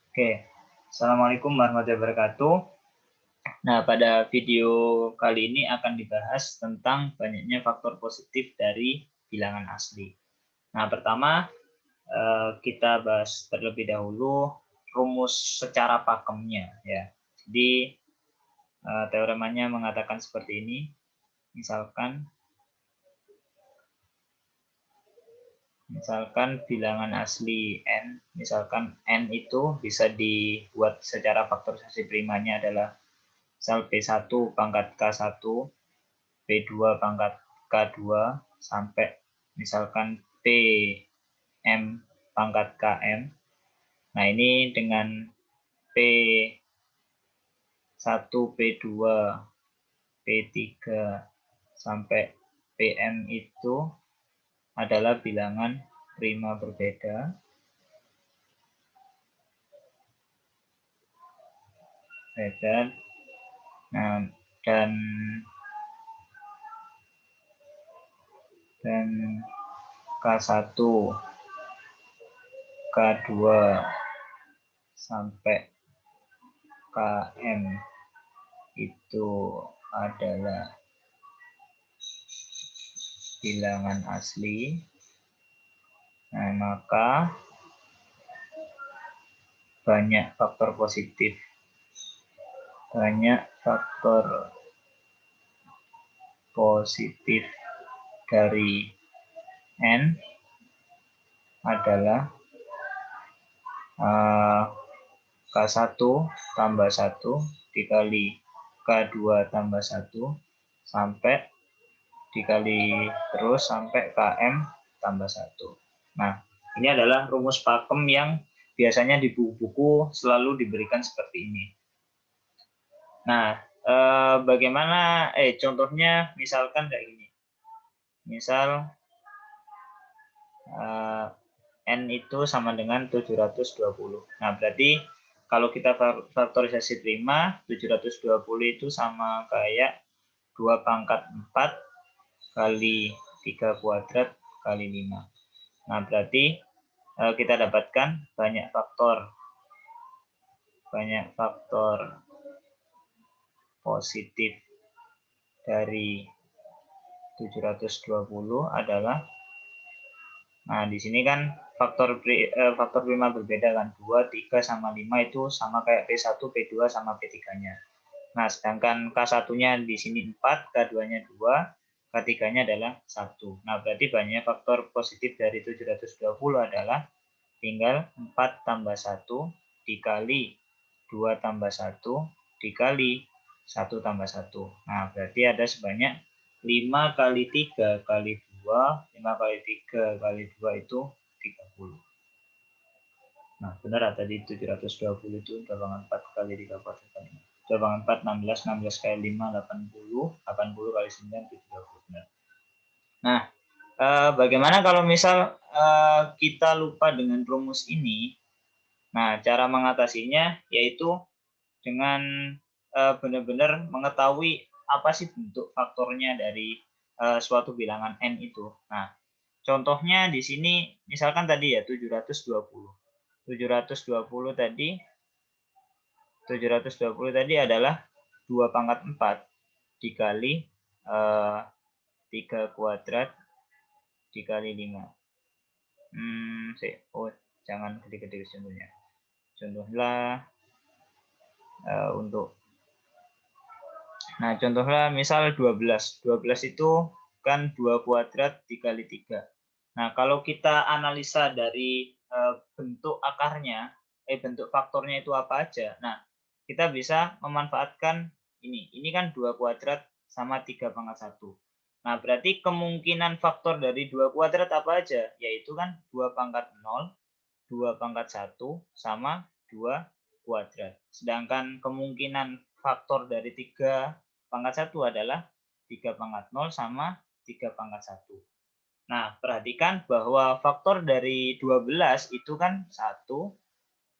Oke, Assalamualaikum warahmatullahi wabarakatuh. Nah, pada video kali ini akan dibahas tentang banyaknya faktor positif dari bilangan asli. Nah, pertama kita bahas terlebih dahulu rumus secara pakemnya ya. Jadi teoremanya mengatakan seperti ini. Misalkan bilangan asli n, misalkan n itu bisa dibuat secara faktorisasi primanya adalah misal P1 pangkat K1, P2 pangkat K2, sampai misalkan PM pangkat KM. Nah, ini dengan P1, P2, P3, sampai PM itu adalah bilangan prima berbeda. Nah, dan K1, K2 sampai KM itu adalah bilangan asli. Nah, maka banyak faktor positif. Banyak faktor positif dari N adalah K1 tambah 1 dikali K2 tambah 1 sampai dikali terus sampai KM tambah 1. Nah, ini adalah rumus pakem yang biasanya di buku-buku selalu diberikan seperti ini. Nah, bagaimana contohnya misalkan kayak gini. Misal N itu sama dengan 720. Nah, berarti kalau kita faktorisasi prima, 720 itu sama kayak 2 pangkat 4 kali 3 kuadrat kali 5. Nah, berarti kita dapatkan banyak faktor positif dari 720 adalah, nah di sini kan faktor prima berbeda kan, 2, 3 sama 5 itu sama kayak P1, P2 sama P3-nya. Nah, sedangkan K1-nya di sini 4, K2-nya 2, K3-nya adalah 1. Nah, berarti banyak faktor positif dari 720 adalah tinggal 4 tambah 1 dikali 2 tambah 1 dikali 1 tambah 1. Nah, berarti ada sebanyak 5 kali 3 kali 2, 5 kali 3 kali 2 itu 30. Nah, benar tadi 720 itu 24 kali 3 kuadrat kali 5. 24, 16, 16 kali 5, 80, 80 kali 9, 70. Nah, bagaimana kalau misal kita lupa dengan rumus ini? Nah, cara mengatasinya yaitu dengan benar-benar mengetahui apa sih bentuk faktornya dari suatu bilangan n itu. Nah, contohnya di sini misalkan tadi ya 720. 720 tadi 720 tadi adalah 2 pangkat 4 dikali 3 kuadrat dikali 5. Jangan gede-gede contohnya. Contohlah contohnya misal 12. 12 itu kan 2 kuadrat dikali 3. Nah, kalau kita analisa dari bentuk akarnya, bentuk faktornya itu apa aja. Nah, kita bisa memanfaatkan ini. Ini kan 2 kuadrat sama 3 pangkat 1. Nah, berarti kemungkinan faktor dari 2 kuadrat apa aja? Yaitu kan 2 pangkat 0, 2 pangkat 1, sama 2 kuadrat. Sedangkan kemungkinan faktor dari 3 pangkat 1 adalah 3 pangkat 0 sama 3 pangkat 1. Nah, perhatikan bahwa faktor dari 12 itu kan 1,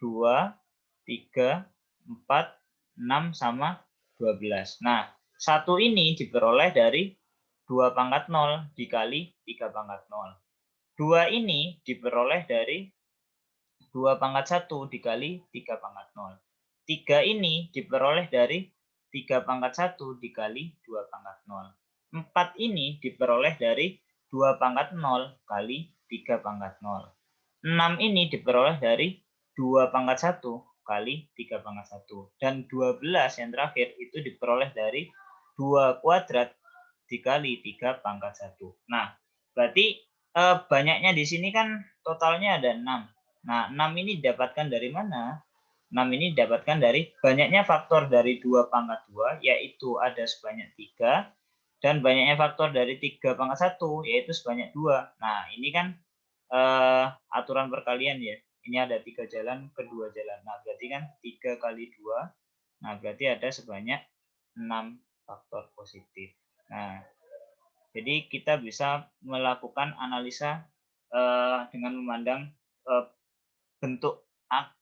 2, 3, 4, 6, sama 12. Nah, 1 ini diperoleh dari 2 pangkat 0 dikali 3 pangkat 0. 2 ini diperoleh dari 2 pangkat 1 dikali 3 pangkat 0. 3 ini diperoleh dari 3 pangkat 1 dikali 2 pangkat 0. 4 ini diperoleh dari 2 pangkat 0 kali 3 pangkat 0. 6 ini diperoleh dari 2 pangkat 1 kali 3 pangkat 1. Dan 12 yang terakhir itu diperoleh dari 2 kuadrat dikali 3 pangkat 1. Nah, berarti banyaknya di sini kan totalnya ada 6. Nah, 6 ini didapatkan dari mana? 6 ini didapatkan dari banyaknya faktor dari 2 pangkat 2, yaitu ada sebanyak 3, dan banyaknya faktor dari 3 pangkat 1, yaitu sebanyak 2. Nah, ini kan aturan perkalian ya. Ini ada 3 jalan ke 2 jalan. Nah, berarti kan 3 kali 2. Nah, berarti ada sebanyak 6 faktor positif. Nah, jadi kita bisa melakukan analisa dengan memandang bentuk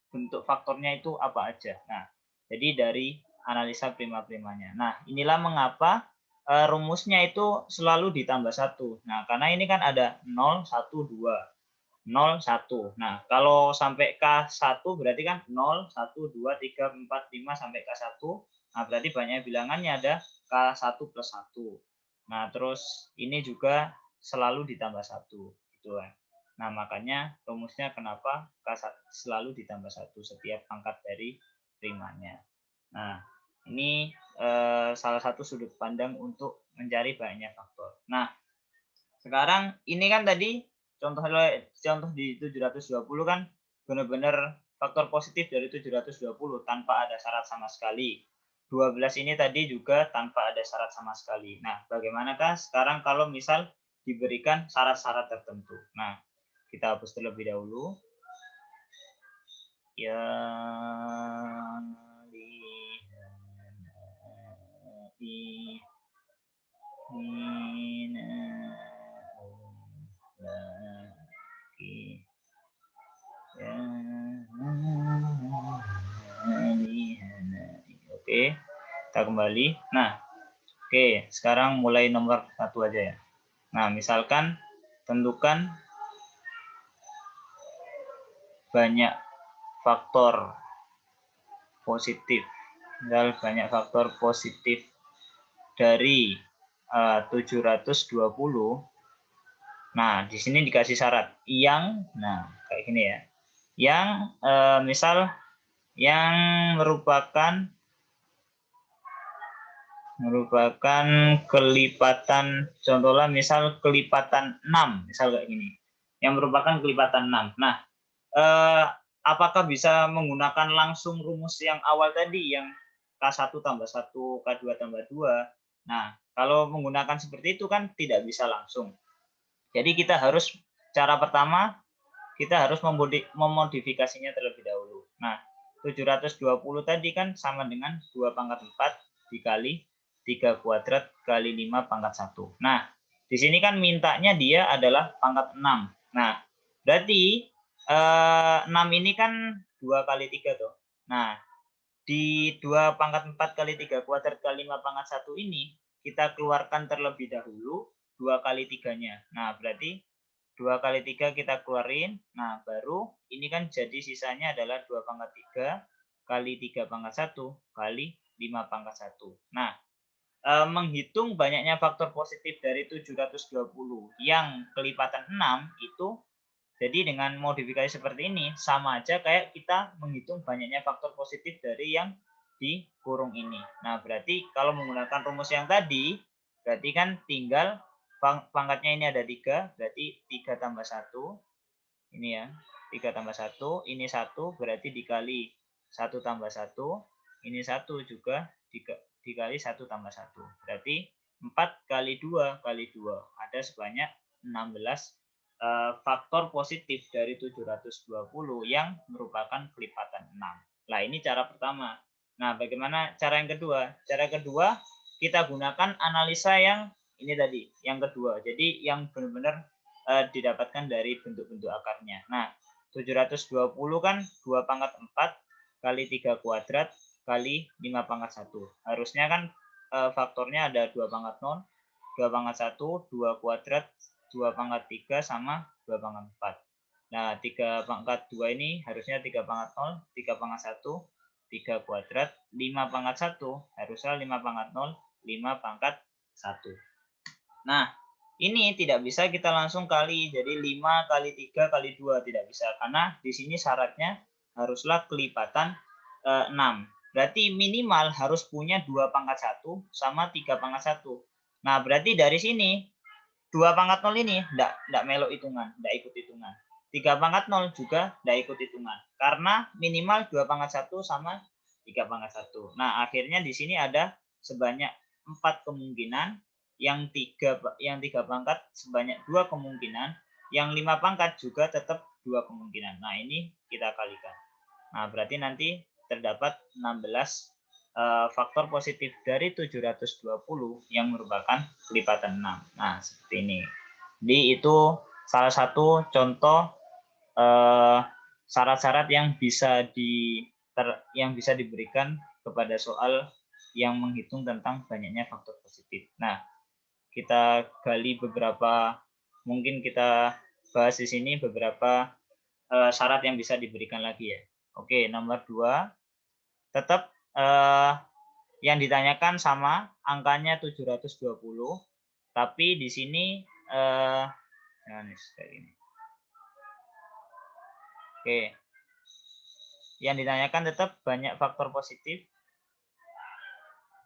bentuk faktornya itu apa aja. Nah, jadi dari analisa prima-primanya. Nah, inilah mengapa rumusnya itu selalu ditambah 1. Nah, karena ini kan ada 0, 1, 2. 0, 1. Nah, kalau sampai K1 berarti kan 0, 1, 2, 3, 4, 5 sampai K1. Nah, berarti banyak bilangannya ada K1 plus 1. Nah, terus ini juga selalu ditambah 1. Gitu kan. Nah, makanya rumusnya kenapa K1 selalu ditambah 1 setiap pangkat dari primanya. Nah, ini salah satu sudut pandang untuk mencari banyaknya faktor. Nah, sekarang ini kan tadi contoh di 720 kan benar-benar faktor positif dari 720 tanpa ada syarat sama sekali. 12 ini tadi juga tanpa ada syarat sama sekali. Nah, bagaimanakah sekarang kalau misal diberikan syarat-syarat tertentu? Nah, kita hapus terlebih dahulu. Ya Oke, kita kembali. Nah, oke, sekarang mulai nomor 1 aja ya. Nah, misalkan tentukan banyak faktor positif. Misal banyak faktor positif dari 720. Nah, di sini dikasih syarat yang, nah kayak gini ya, yang misal yang merupakan kelipatan, contohnya misal kelipatan 6, misal kayak gini, yang merupakan kelipatan 6. Nah, apakah bisa menggunakan langsung rumus yang awal tadi, yang K1 tambah 1, K2 tambah 2. Nah, kalau menggunakan seperti itu kan tidak bisa langsung. Jadi kita harus, cara pertama, kita harus memodifikasinya terlebih dahulu. Nah, 720 tadi kan sama dengan 2 pangkat 4 dikali 3 kuadrat kali 5 pangkat 1. Nah, di sini kan mintanya dia adalah pangkat 6. Nah, berarti 6 ini kan 2 kali 3 tuh. Nah, di 2 pangkat 4 kali 3 kuadrat kali 5 pangkat 1 ini, kita keluarkan terlebih dahulu 2 kali 3-nya. Nah, berarti 2 kali 3 kita keluarin. Nah, baru ini kan jadi sisanya adalah 2 pangkat 3 kali 3 pangkat 1 kali 5 pangkat 1. Nah, menghitung banyaknya faktor positif dari 720 yang kelipatan 6 itu, jadi dengan modifikasi seperti ini sama aja kayak kita menghitung banyaknya faktor positif dari yang di kurung ini. Nah, berarti kalau menggunakan rumus yang tadi, berarti kan tinggal pangkatnya ini ada 3, berarti 3 tambah 1, ini ya, 3 tambah 1, ini 1, berarti dikali 1 tambah 1, ini 1 juga dikali 1 tambah 1. Berarti 4 kali 2 kali 2. Ada sebanyak 16 faktor positif dari 720 yang merupakan kelipatan 6. Nah, ini cara pertama. Nah, bagaimana cara yang kedua? Cara kedua, kita gunakan analisa yang ini tadi, yang kedua. Jadi yang benar-benar didapatkan dari bentuk-bentuk akarnya. Nah, 720 kan 2 pangkat 4 kali 3 kuadrat kali 5 pangkat 1. Harusnya kan faktornya ada 2 pangkat 0, 2 pangkat 1, 2 kuadrat, 2 pangkat 3, sama 2 pangkat 4. Nah, 3 pangkat 2 ini harusnya 3 pangkat 0, 3 pangkat 1, 3 kuadrat, 5 pangkat 1, harusnya 5 pangkat 0, 5 pangkat 1. Nah, ini tidak bisa kita langsung kali, jadi 5 kali 3 kali 2, tidak bisa. Karena di sini syaratnya haruslah kelipatan 6. Berarti minimal harus punya 2 pangkat 1 sama 3 pangkat 1. Nah, berarti dari sini 2 pangkat 0 ini enggak melok hitungan, enggak ikut hitungan. 3 pangkat 0 juga enggak ikut hitungan. Karena minimal 2 pangkat 1 sama 3 pangkat 1. Nah, akhirnya di sini ada sebanyak 4 kemungkinan, yang 3 pangkat sebanyak 2 kemungkinan, yang 5 pangkat juga tetap 2 kemungkinan. Nah, ini kita kalikan. Nah, berarti nanti terdapat 16 faktor positif dari 720 yang merupakan kelipatan 6. Nah, seperti ini. Jadi itu salah satu contoh syarat-syarat yang bisa diberikan kepada soal yang menghitung tentang banyaknya faktor positif. Nah, kita gali beberapa, mungkin kita bahas di sini beberapa syarat yang bisa diberikan lagi ya. Oke, nomor 2, tetap yang ditanyakan sama, angkanya 720, tapi di sini kayak gini. Oke. Yang ditanyakan tetap banyak faktor positif.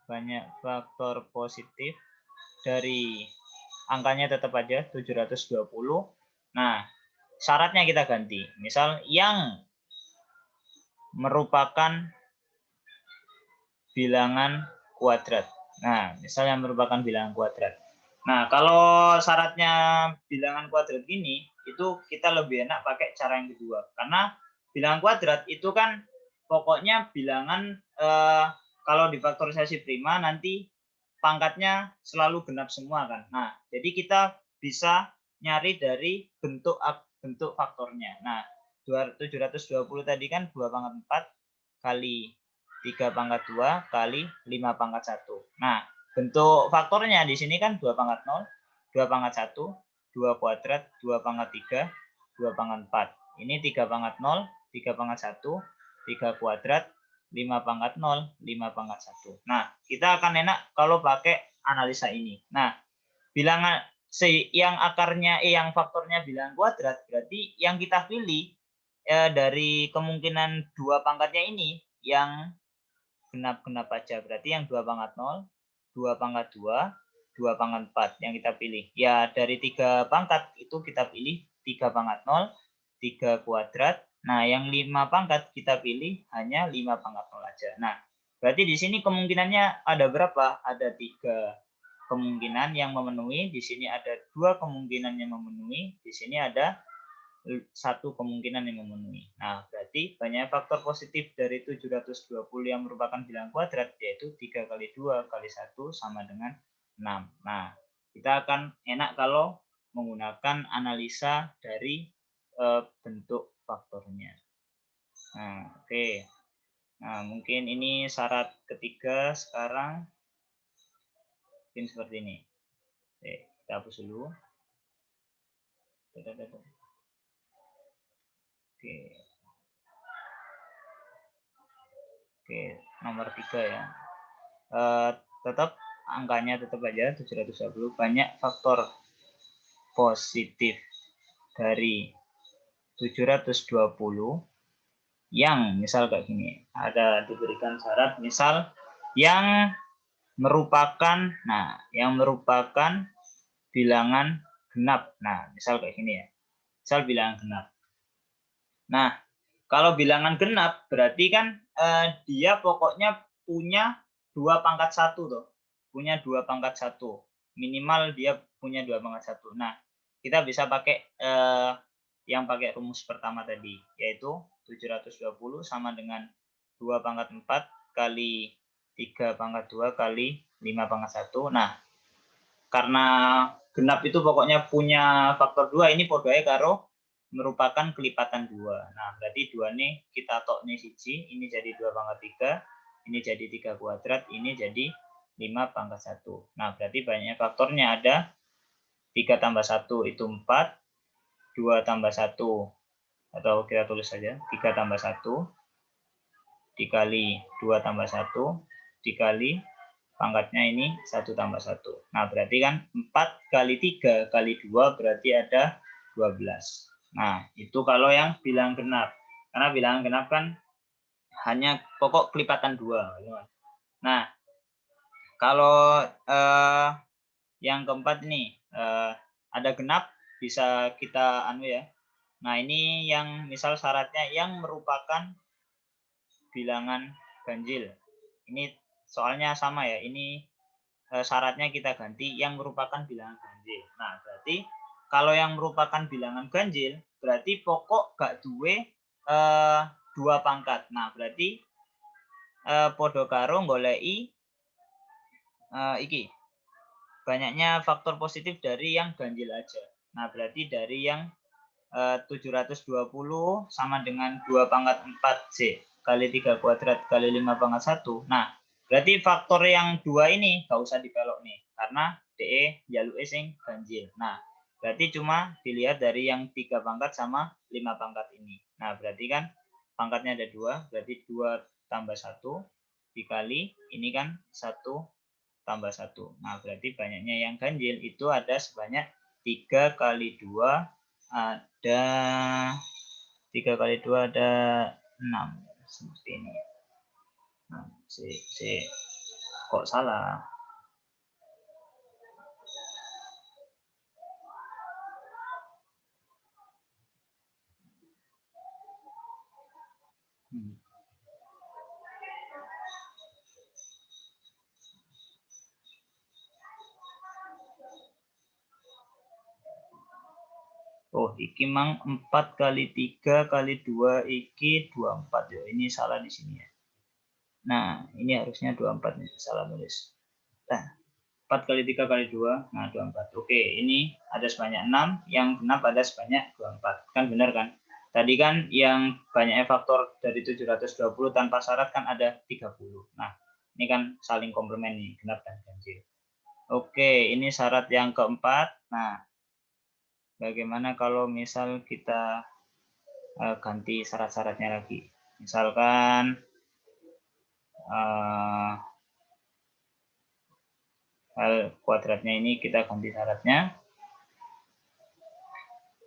Banyak faktor positif dari angkanya tetap aja 720. Nah, syaratnya kita ganti. Misal yang merupakan bilangan kuadrat. Nah, misalnya merupakan bilangan kuadrat. Nah, kalau syaratnya bilangan kuadrat gini, itu kita lebih enak pakai cara yang kedua. Karena bilangan kuadrat itu kan pokoknya bilangan kalau difaktorisasi prima nanti pangkatnya selalu genap semua kan. Nah, jadi kita bisa nyari dari bentuk faktornya. Nah, 720 tadi kan 2 pangkat 4 kali 3 pangkat 2 kali 5 pangkat 1. Nah, bentuk faktornya di sini kan 2 pangkat 0, 2 pangkat 1, 2 kuadrat, 2 pangkat 3, 2 pangkat 4. Ini 3 pangkat 0, 3 pangkat 1, 3 kuadrat, 5 pangkat 0, 5 pangkat 1. Nah, kita akan enak kalau pakai analisa ini. Nah, bilangan yang akarnya yang faktornya bilangan kuadrat, berarti yang kita pilih dari kemungkinan 2 pangkatnya ini yang genap-genap aja. Berarti yang 2 pangkat 0, 2 pangkat 2, 2 pangkat 4 yang kita pilih. Ya, dari 3 pangkat itu kita pilih 3 pangkat 0, 3 kuadrat. Nah, yang 5 pangkat kita pilih hanya 5 pangkat 0 aja. Nah, berarti di sini kemungkinannya ada berapa? Ada 3 kemungkinan yang memenuhi. Di sini ada 2 kemungkinan yang memenuhi. Di sini ada 1 kemungkinan yang memenuhi. Nah, berarti banyak faktor positif dari 720 yang merupakan bilangan kuadrat, yaitu 3 kali 2 kali 1 sama dengan 6. Nah, kita akan enak kalau menggunakan analisa dari bentuk faktornya. Nah, oke. Nah, mungkin ini syarat ketiga sekarang. Mungkin seperti ini. Oke, kita hapus dulu. Oke. Oke, nomor 3 ya. Tetap angkanya tetap aja 720. Banyak faktor positif dari 720 yang misal kayak gini. Ada diberikan syarat misal yang merupakan bilangan genap. Nah, misal kayak gini ya. Misal bilangan genap. Nah, kalau bilangan genap berarti kan dia pokoknya punya 2 pangkat 1 tuh. Punya 2 pangkat 1. Minimal dia punya 2 pangkat 1. Nah, kita bisa pakai yang pakai rumus pertama tadi, yaitu 720 sama dengan 2 pangkat 4 kali 3 pangkat 2 kali 5 pangkat 1. Nah, karena genap itu pokoknya punya faktor 2, ini podoe karo merupakan kelipatan 2. Nah, berarti 2 nih kita tok nih siji, ini jadi 2 pangkat 3, ini jadi 3 kuadrat, ini jadi 5 pangkat 1. Nah, berarti banyak faktornya ada 3 tambah 1 itu 4, 2 tambah 1 atau kita tulis saja 3 tambah 1 dikali 2 tambah 1 dikali pangkatnya ini 1 tambah 1. Nah, berarti kan 4 kali 3 kali 2 berarti ada 12. Nah, itu kalau yang bilangan genap. Karena bilangan genap kan hanya pokok kelipatan 2. Nah, kalau yang keempat ini ada genap bisa kita ya. Nah, ini yang misal syaratnya yang merupakan bilangan ganjil. Ini soalnya sama ya. Ini syaratnya kita ganti yang merupakan bilangan ganjil. Nah, berarti kalau yang merupakan bilangan ganjil berarti pokok gak duwe 2 pangkat. Nah, berarti podo karo goleki iki banyaknya faktor positif dari yang ganjil aja. Nah, berarti dari yang 720 sama dengan 2 pangkat 4C kali 3 kuadrat kali 5 pangkat 1. Nah, berarti faktor yang 2 ini gak usah dipelok nih, karena DE jaluke sing ganjil. Nah, berarti cuma dilihat dari yang 3 pangkat sama 5 pangkat ini. Nah, berarti kan pangkatnya ada 2, berarti 2 tambah 1 dikali, ini kan 1 tambah 1. Nah, berarti banyaknya yang ganjil itu ada sebanyak 3 kali 2 ada 3 kali 2 ada 6 seperti ini. Nah, kok salah? Oh, iki mang 4 kali 3 kali 2 iki 24 ya. Ini salah di sini ya. Nah, ini harusnya 24 nih, salah nulis. Nah, 4 kali 3 kali 2, nah 24. Oke, ini ada sebanyak 6, yang genap ada sebanyak 24. Kan benar kan? Tadi kan yang banyaknya faktor dari 720 tanpa syarat kan ada 30. Nah, ini kan saling komplement nih, genap dan ganjil. Oke, ini syarat yang keempat. Nah, bagaimana kalau misal kita ganti syarat-syaratnya lagi? Misalkan hal kuadratnya ini kita ganti syaratnya.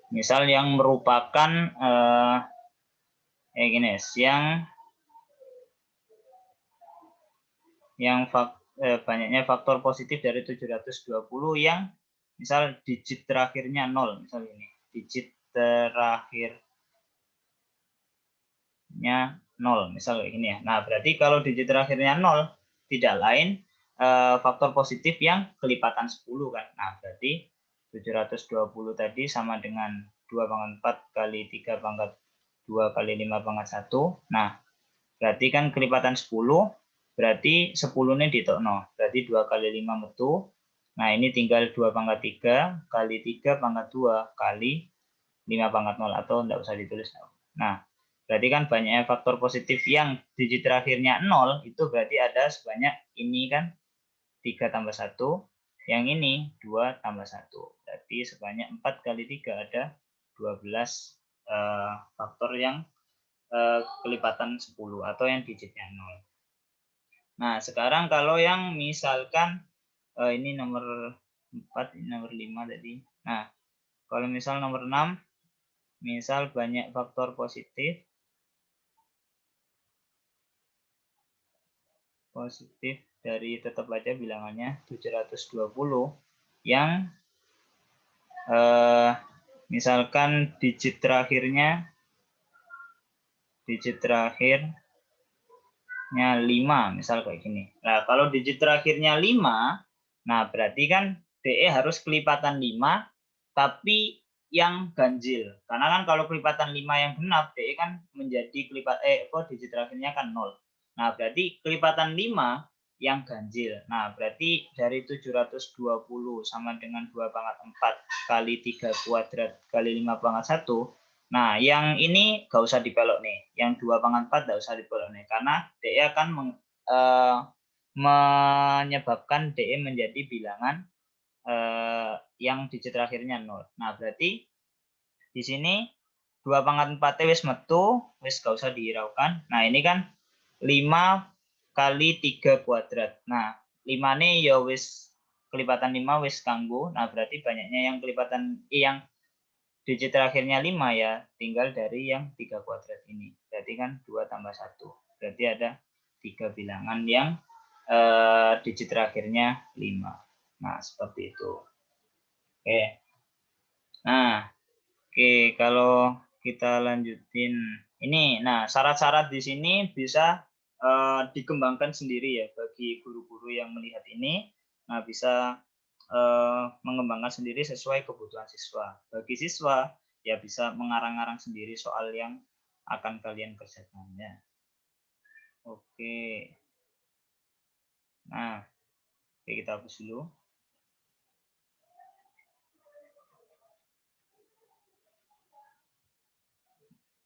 Misal yang merupakan gini, banyaknya faktor positif dari 720 yang misal digit terakhirnya 0, misal ini. Digit terakhirnya 0, misal kayak gini ya. Nah, berarti kalau digit terakhirnya 0 tidak lain faktor positif yang kelipatan 10 kan. Nah, berarti 720 tadi sama dengan 2 pangkat 4 kali 3 pangkat 2 kali 5 pangkat 1. Nah, berarti kan kelipatan 10, berarti 10 ini ditokno. Berarti 2 kali 5 metu. Nah, ini tinggal 2 pangkat 3 kali 3 pangkat 2 kali 5 pangkat 0. Atau enggak usah ditulis. Nah, berarti kan banyaknya faktor positif yang digit terakhirnya 0, itu berarti ada sebanyak ini kan 3 tambah 1, yang ini 2 tambah 1. Berarti sebanyak 4 kali 3 ada 12 faktor yang kelipatan 10 atau yang digitnya 0. Nah, sekarang kalau yang misalkan ini nomor 4, ini nomor 5 tadi. Nah, kalau misal nomor 6, misal banyak faktor positif dari tetap aja bilangannya 720 yang misalkan digit terakhirnya 5, misal kayak gini. Nah, kalau digit terakhirnya 5, nah berarti kan DE harus kelipatan 5 tapi yang ganjil. Karena kan kalau kelipatan 5 yang genap, DE kan menjadi digit terakhirnya kan 0. Nah, berarti kelipatan 5 yang ganjil. Nah, berarti dari 720 sama dengan 2 pangkat 4 kali 3 kuadrat kali 5 pangkat 1. Nah, yang ini gak usah dipelok nih. Yang 2 pangkat 4 gak usah dipelok nih. Karena DE akan menyebabkan DE menjadi bilangan yang digit terakhirnya 0. Nah, berarti di sini 2/4 wis metu, wis gak usah dihiraukan. Nah, ini kan 5 kali 3 kuadrat. Nah, 5 nih ya wis kelipatan 5 wis kanggo. Nah, berarti banyaknya yang kelipatan yang digit terakhirnya 5 ya, tinggal dari yang 3 kuadrat ini. Berarti kan 2 tambah 1. Berarti ada 3 bilangan yang digit terakhirnya 5. Nah, seperti itu. Oke. Nah, oke, kalau kita lanjutin ini. Nah, syarat-syarat di sini bisa dikembangkan sendiri ya bagi guru-guru yang melihat ini. Nah, bisa mengembangkan sendiri sesuai kebutuhan siswa. Bagi siswa, ya bisa mengarang-arang sendiri soal yang akan kalian kerjakan ya. Oke. Nah, oke, kita hapus dulu.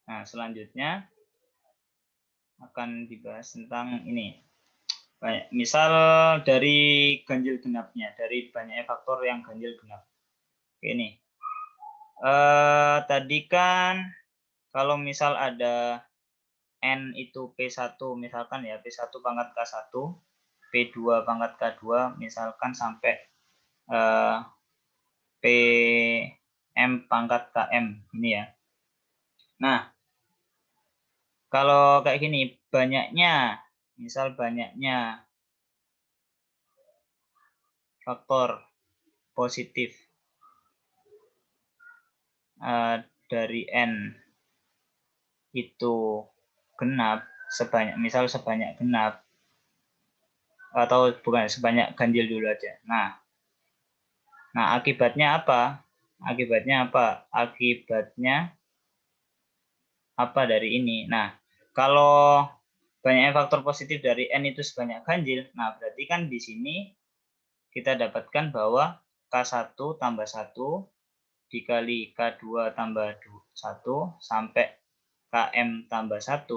Nah, selanjutnya akan dibahas tentang ini. Misal dari ganjil genapnya, dari banyaknya faktor yang ganjil genap. Oke nih. Tadi kan kalau misal ada N itu P1, misalkan ya P1 pangkat K1, P2 pangkat K2, misalkan sampai PM pangkat KM ini ya. Nah, kalau kayak gini, banyaknya, misal banyaknya faktor positif dari N itu genap, misal sebanyak genap, atau bukan sebanyak ganjil dulu aja. Nah, akibatnya apa? Akibatnya apa dari ini? Nah, kalau banyaknya faktor positif dari N itu sebanyak ganjil, nah berarti kan di sini kita dapatkan bahwa K1 tambah 1 dikali K2 tambah 1 sampai KM tambah 1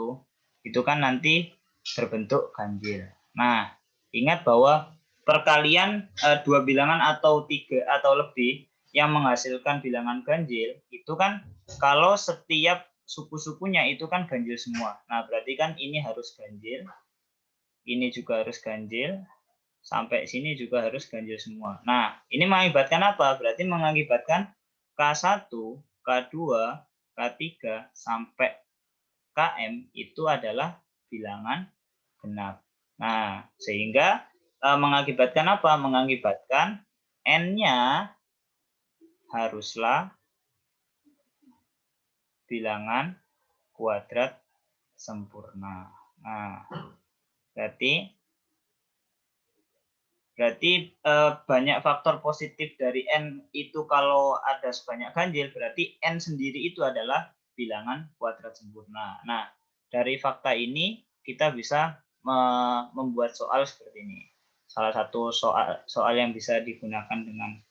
itu kan nanti berbentuk ganjil. Nah, ingat bahwa perkalian dua bilangan atau 3 atau lebih yang menghasilkan bilangan ganjil itu kan kalau setiap suku-sukunya itu kan ganjil semua. Nah, berarti kan ini harus ganjil, ini juga harus ganjil, sampai sini juga harus ganjil semua. Nah, ini mengakibatkan apa? Berarti mengakibatkan K1, K2, K3 sampai KM itu adalah bilangan genap. Nah, sehingga mengakibatkan apa? Mengakibatkan N-nya haruslah bilangan kuadrat sempurna. Nah, berarti banyak faktor positif dari N itu kalau ada sebanyak ganjil, berarti N sendiri itu adalah bilangan kuadrat sempurna. Nah, dari fakta ini kita bisa membuat soal seperti ini. Salah satu soal yang bisa digunakan dengan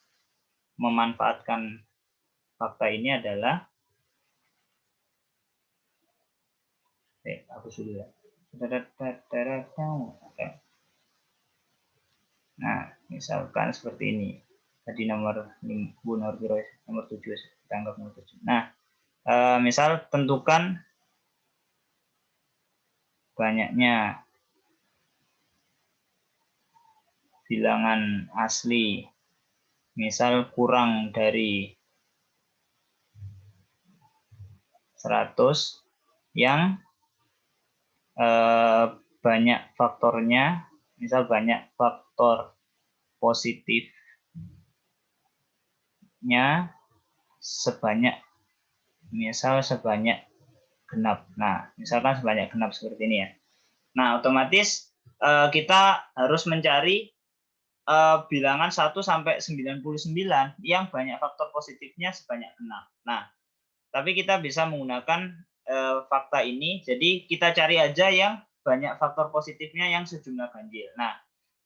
memanfaatkan fakta ini adalah hapus dulu ya. Nah, misalkan seperti ini. Tadi nomor 7 kita anggap nomor 7. Nah, misal tentukan banyaknya bilangan asli. Misal kurang dari 100 yang banyak faktornya, misal banyak faktor positifnya sebanyak genap. Nah, misalkan sebanyak genap seperti ini ya. Nah, otomatis kita harus mencari bilangan 1 sampai 99 yang banyak faktor positifnya sebanyak genap. Nah, tapi kita bisa menggunakan fakta ini. Jadi kita cari aja yang banyak faktor positifnya yang sejumlah ganjil. Nah,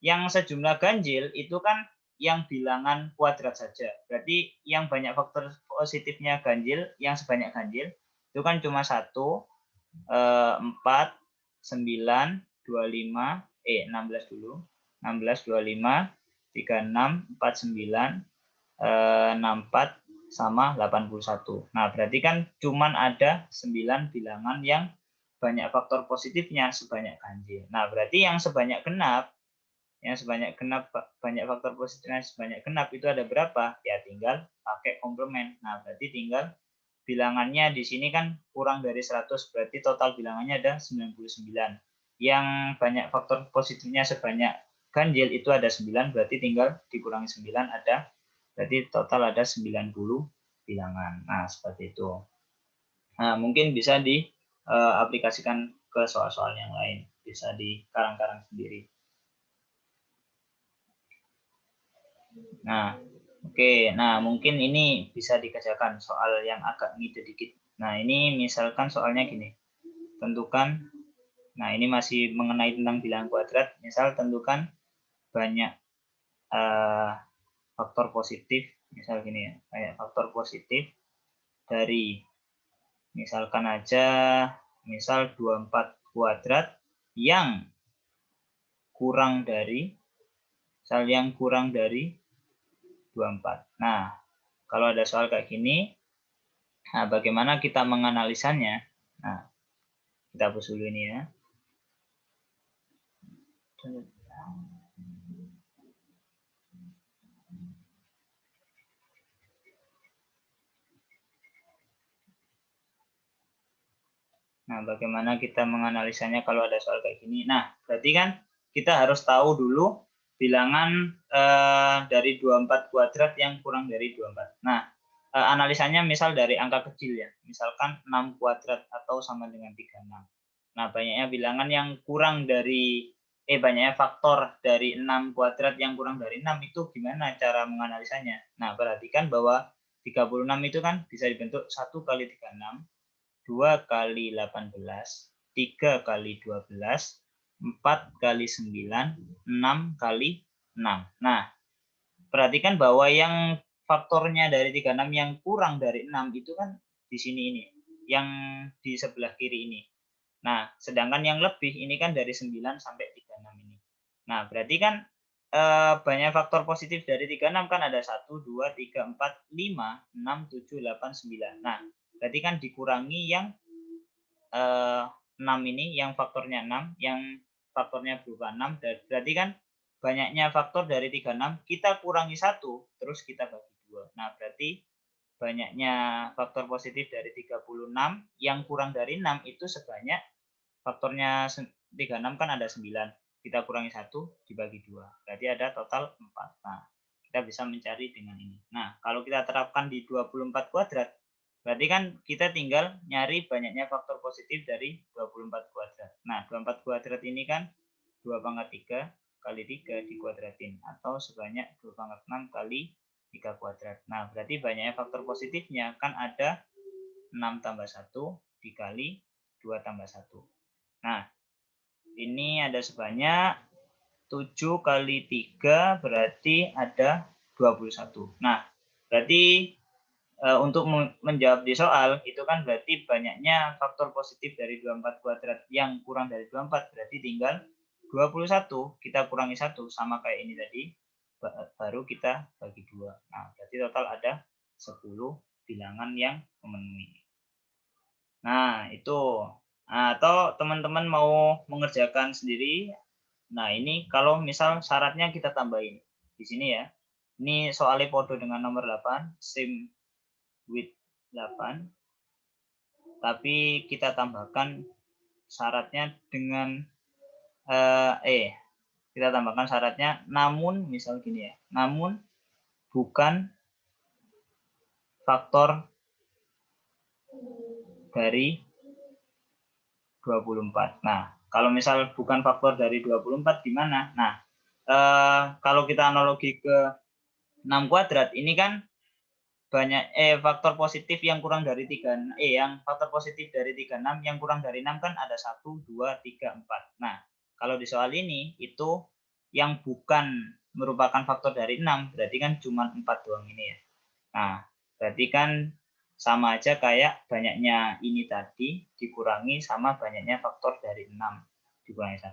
yang sejumlah ganjil itu kan yang bilangan kuadrat saja. Berarti yang banyak faktor positifnya ganjil, yang sebanyak ganjil, itu kan cuma 1, 4, 9, 25, 16 dulu. 16, 25, 36, 49, 64, sama 81. Nah, berarti kan cuman ada 9 bilangan yang banyak faktor positifnya sebanyak ganjil. Nah, berarti yang sebanyak genap banyak faktor positifnya sebanyak genap itu ada berapa? Ya tinggal pakai komplement. Nah, berarti tinggal bilangannya di sini kan kurang dari 100, berarti total bilangannya ada 99. Yang banyak faktor positifnya sebanyak ganjil itu ada 9, berarti tinggal dikurangi 9 ada, berarti total ada 90 bilangan. Nah, seperti itu. Nah, mungkin bisa diaplikasikan ke soal-soal yang lain, bisa di karang-karang sendiri. Nah, oke. Nah, mungkin ini bisa dikerjakan soal yang agak ngide dikit. Nah, ini misalkan soalnya gini. Tentukan, nah ini masih mengenai tentang bilangan kuadrat. Misal tentukan banyak faktor positif. Misal gini ya, kayak faktor positif dari, misalkan aja, misal 24 kuadrat yang kurang dari, misal yang kurang dari 24. Nah, kalau ada soal kayak gini, nah bagaimana kita menganalisanya? Nah, kita hapus dulu ini ya. Nah, bagaimana kita menganalisanya kalau ada soal kayak gini? Nah, berarti kan kita harus tahu dulu bilangan dari 24 kuadrat yang kurang dari 24. Nah, analisanya misal dari angka kecil ya. Misalkan 6 kuadrat atau sama dengan 36. Nah, banyaknya bilangan yang kurang dari, banyaknya faktor dari 6 kuadrat yang kurang dari 6 itu gimana cara menganalisanya? Nah, perhatikan bahwa 36 itu kan bisa dibentuk 1 kali 36, 2 kali 18, 3 kali 12, 4 kali 9, 6 kali 6. Nah, perhatikan bahwa yang faktornya dari 36 yang kurang dari 6 itu kan di sini ini, yang di sebelah kiri ini. Nah, sedangkan yang lebih ini kan dari 9 sampai 36 ini. Nah, berarti kan banyak faktor positif dari 36 kan ada 1, 2, 3, 4, 5, 6, 7, 8, 9. Nah, berarti kan dikurangi yang 6 ini, yang faktornya 6, yang faktornya berupa 6, berarti kan banyaknya faktor dari 36, kita kurangi 1, terus kita bagi 2. Nah, berarti banyaknya faktor positif dari 36, yang kurang dari 6 itu sebanyak, faktornya 36 kan ada 9, kita kurangi 1, dibagi 2. Berarti ada total 4. Nah, kita bisa mencari dengan ini. Nah, kalau kita terapkan di 24 kuadrat, berarti kan kita tinggal nyari banyaknya faktor positif dari 24 kuadrat. Nah, 24 kuadrat ini kan 2 pangkat 3 kali 3 dikuadratin, atau sebanyak 2 pangkat 6 kali 3 kuadrat. Nah, berarti banyaknya faktor positifnya kan ada 6 tambah 1 dikali 2 tambah 1. Nah, ini ada sebanyak 7 kali 3 berarti ada 21. Nah, berarti untuk menjawab di soal itu kan berarti banyaknya faktor positif dari 24 kuadrat yang kurang dari 24, berarti tinggal 21 kita kurangi 1 sama kayak ini tadi, baru kita bagi 2. Nah, berarti total ada 10 bilangan yang memenuhi. Nah, itu. Nah, atau teman-teman mau mengerjakan sendiri. Nah, ini kalau misal syaratnya kita tambahin di sini ya. Ini soalnya foto dengan nomor 8, same with 8, tapi kita tambahkan syaratnya dengan kita tambahkan syaratnya namun, misal gini ya, namun bukan faktor dari 24. Nah, kalau misal bukan faktor dari 24 gimana? Nah, kalau kita analogi ke 6 kuadrat, ini kan banyak faktor positif yang kurang dari 3, yang faktor positif dari 36 yang kurang dari 6 kan ada 1, 2, 3, 4. Nah, kalau di soal ini itu yang bukan merupakan faktor dari 6, berarti kan cuma 4 doang ini ya. Nah, berarti kan sama aja kayak banyaknya ini tadi dikurangi sama banyaknya faktor dari 6 dikurangi 1.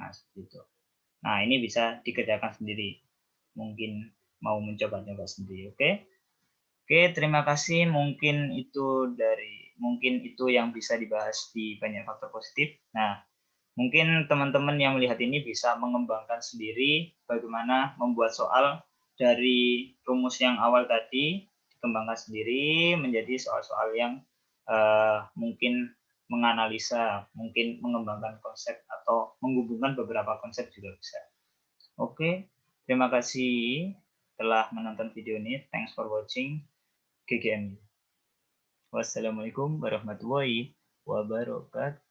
Nah, seperti itu. Nah, ini bisa dikerjakan sendiri. Mungkin mau mencoba-coba sendiri, oke? Oke, terima kasih. Mungkin itu yang bisa dibahas di banyak faktor positif. Nah, mungkin teman-teman yang melihat ini bisa mengembangkan sendiri bagaimana membuat soal dari rumus yang awal tadi, dikembangkan sendiri menjadi soal-soal yang mungkin menganalisa, mungkin mengembangkan konsep atau menghubungkan beberapa konsep juga bisa. Oke, terima kasih telah menonton video ini. Thanks for watching. GGM. Wassalamualaikum warahmatullahi wabarakatuh.